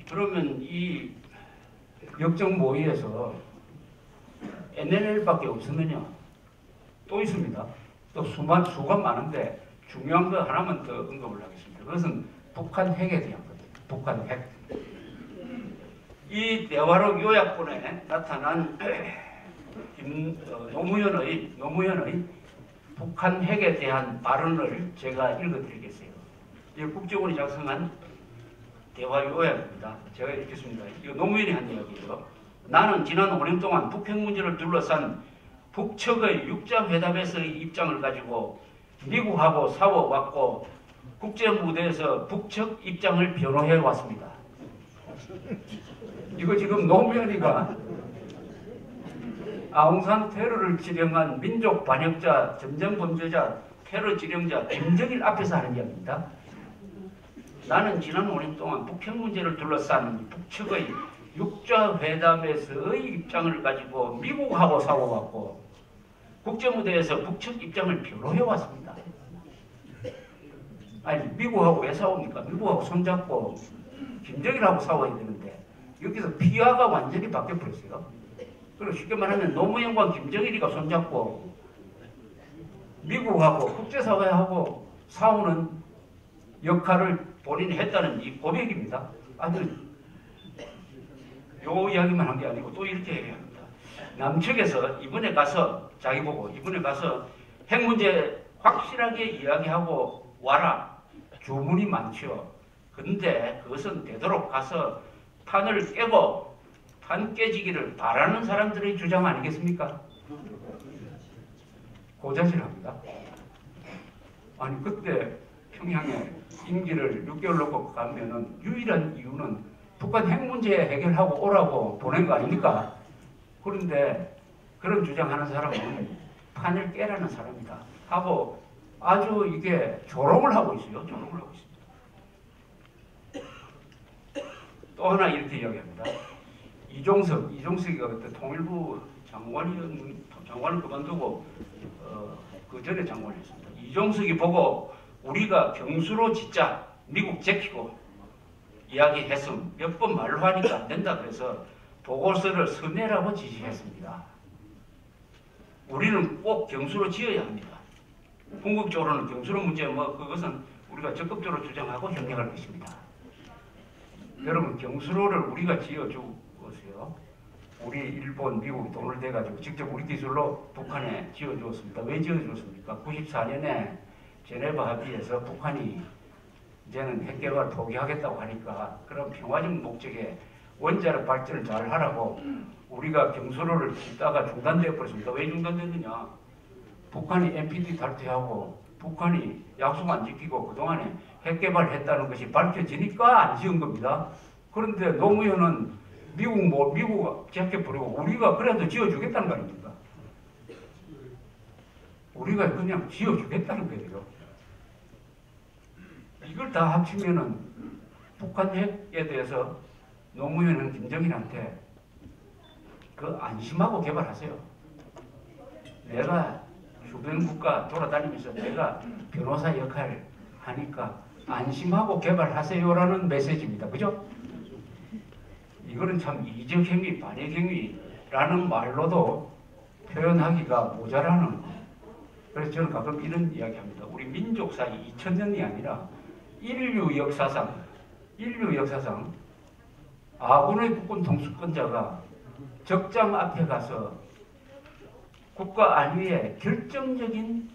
그러면 이 역적 모의에서 NLL밖에 없었느냐? 또 있습니다. 또 수가 많은데 중요한 거 하나만 더 언급을 하겠습니다. 그것은 북한 핵에 대한 겁니다. 북한 핵. 이 대화록 요약본에 나타난 노무현의 북한 핵에 대한 발언을 제가 읽어드리겠어요. 이 국정원이 작성한 대화 요약입니다. 제가 읽겠습니다. 이거 노무현이 한 이야기예요. 나는 지난 5년 동안 북핵 문제를 둘러싼 북측의 육자회담에서의 입장을 가지고 미국하고 싸워왔고 국제무대에서 북측 입장을 변호해 왔습니다. 이거 지금 노무현이가 아웅산 테러를 지령한 민족 반역자, 전쟁범죄자, 테러 지령자 김정일 앞에서 하는 이야기입니다. 나는 지난 5년 동안 북핵 문제를 둘러싼 북측의 육자회담에서의 입장을 가지고 미국하고 싸워왔고 국제무대에서 북측 입장을 변호해왔습니다. 아니 미국하고 왜 싸웁니까? 미국하고 손잡고 김정일하고 싸워야 되는데 여기서 피아가 완전히 바뀌어버렸어요. 그리고 쉽게 말하면 노무현과 김정일이가 손잡고 미국하고 국제사회하고 싸우는 역할을 본인이 했다는 이 고백입니다. 아주 요 이야기만 한 게 아니고 또 이렇게 얘기합니다. 남측에서 이번에 가서 자기 보고 이번에 가서 핵 문제 확실하게 이야기하고 와라. 주문이 많죠. 근데 그것은 되도록 가서 판을 깨고 판 깨지기를 바라는 사람들의 주장 아니겠습니까? 고자질합니다. 아니 그때 평양에 임기를 6개월 놓고 가면은 유일한 이유는 북한 핵 문제 해결하고 오라고 보낸 거 아닙니까? 그런데 그런 주장하는 사람은 판을 깨라는 사람이다 하고 아주 이게 조롱을 하고 있어요. 조롱을 하고 있습니다. 또 하나 이렇게 이야기합니다. 이종석이가 그때 통일부 장관을 그만두고 그 전에 장관이었습니다. 이종석이 보고 우리가 경수로 짓자 미국 제키고 이야기했음 몇 번 말로 하니까 안 된다 그래서 보고서를 서내라고 지시했습니다. 우리는 꼭 경수로 지어야 합니다. 궁극적으로는 경수로 문제 그것은 우리가 적극적으로 주장하고 협력할 것입니다. 여러분 경수로를 우리가 지어주었어요. 우리 일본, 미국이 돈을 대가지고 직접 우리 기술로 북한에 지어주었습니다. 왜 지어주었습니까? 94년에 제네바 합의에서 북한이 이제는 핵개발 포기하겠다고 하니까 그런 평화적 목적에 원자력 발전을 잘 하라고 우리가 경수로를 짓다가 중단되어 버렸습니다. 왜 중단됐느냐? 북한이 NPT 탈퇴하고 북한이 약속 안 지키고 그동안에 핵개발을 했다는 것이 밝혀지니까 안 지은 겁니다. 그런데 노무현은 미국 제껴버리고 우리가 그래도 지어주겠다는 거 아닙니까? 우리가 그냥 지어주겠다는 거예요. 이걸 다 합치면은 북한 핵에 대해서 노무현은 김정일한테 그 안심하고 개발하세요. 내가 주변 국가 돌아다니면서 내가 변호사 역할을 하니까 안심하고 개발하세요라는 메시지입니다. 그죠? 이거는 참 이적행위, 반역행위라는 말로도 표현하기가 모자라는. 그래서 저는 가끔 이런 이야기합니다. 우리 민족사이 2000년이 아니라 인류 역사상 아군의 국군 통수권자가 적장 앞에 가서 국가 안위에 결정적인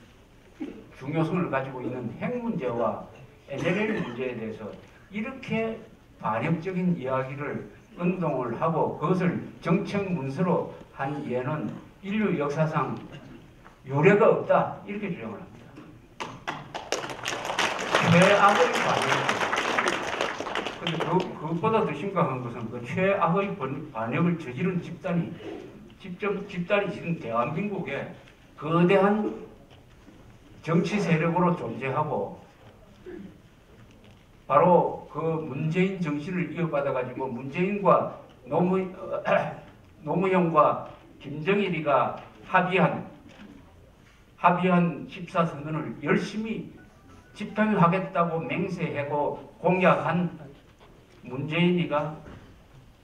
중요성을 가지고 있는 핵 문제와 NLL 문제에 대해서 이렇게 반역적인 이야기를 운동을 하고 그것을 정책 문서로 한 예는 인류 역사상 유례가 없다 이렇게 주장을 합니다. 최악의 반역. 근데 그것보다 더 심각한 것은 그 최악의 반역을 저지른 집단이 지금 대한민국에 거대한 정치 세력으로 존재하고 바로 그 문재인 정신을 이어받아가지고 문재인과 노무현과 김정일이가 합의한 14선언을 열심히 집행하겠다고 맹세하고 공약한 문재인이가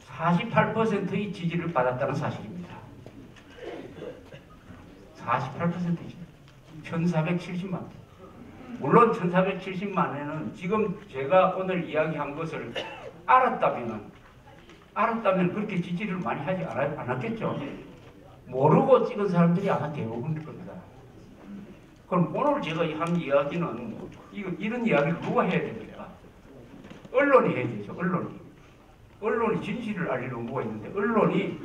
48%의 지지를 받았다는 사실입니다. 48%지. 1470만. 물론 1470만에는 지금 제가 오늘 이야기한 것을 알았다면 그렇게 지지를 많이 하지 않았겠죠. 모르고 찍은 사람들이 아마 대부분일 겁니다. 그럼 오늘 제가 한 이야기는 이런 이야기를 누가 해야 됩니까? 언론이 해야 되죠. 언론이 진실을 알릴 의무가 있는데 언론이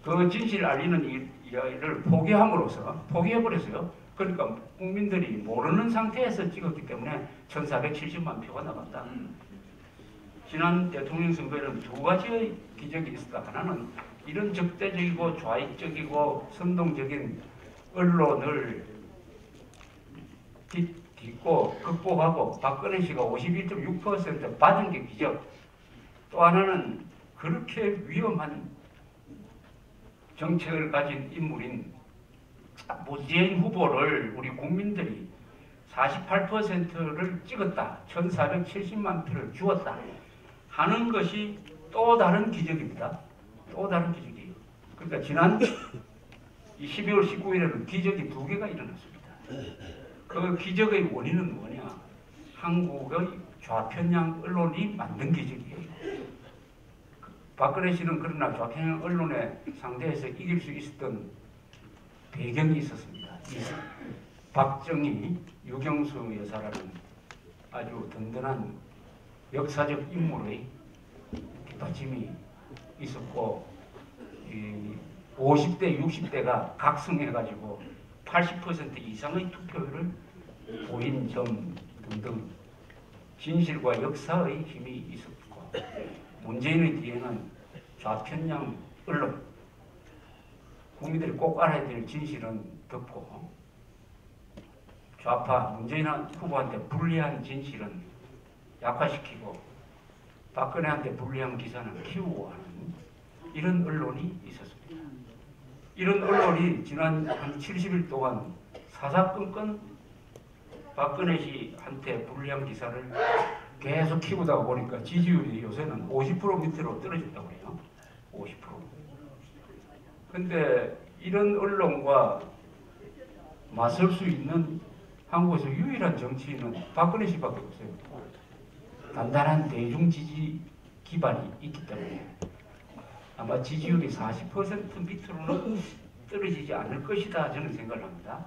그 진실을 알리는 이야기를 포기해버렸어요. 그러니까 국민들이 모르는 상태에서 찍었기 때문에 1470만 표가 나갔다. 지난 대통령 선거에는 두 가지의 기적이 있었다. 하나는 이런 적대적이고 좌익적이고 선동적인 언론을 딛고 극복하고 박근혜 씨가 51.6% 받은 게 기적. 또 하나는 그렇게 위험한 정책을 가진 인물인 문재인 후보를 우리 국민들이 48%를 찍었다. 1470만 표를 주었다. 하는 것이 또 다른 기적입니다. 또 다른 기적이에요. 그러니까 지난 12월 19일에는 기적이 두 개가 일어났습니다. 그 기적의 원인은 뭐냐? 한국의 좌편향 언론이 만든 기적이에요. 박근혜 씨는 그러나 좌편향 언론에 상대해서 이길 수 있었던 배경이 있었습니다. 박정희, 유경수 여사라는 아주 든든한 역사적 인물의 뒷받침이 있었고 50대, 60대가 각성해가지고 80% 이상의 투표율을 보인 점 등등 진실과 역사의 힘이 있었고 문재인의 뒤에는 좌편향 언론 국민들이 꼭 알아야 될 진실은 덮고 좌파 문재인 후보한테 불리한 진실은 약화시키고 박근혜한테 불리한 기사는 키우고 하는 이런 언론이 있었습니다. 이런 언론이 지난 한 70일 동안 사사건건 박근혜 씨한테 불리한 기사를 계속 키우다가 보니까 지지율이 요새는 50% 밑으로 떨어졌다고 해요. 50%. 근데 이런 언론과 맞설 수 있는 한국에서 유일한 정치인은 박근혜 씨밖에 없어요. 단단한 대중 지지 기반이 있기 때문에 아마 지지율이 40% 밑으로는 떨어지지 않을 것이다 저는 생각을 합니다.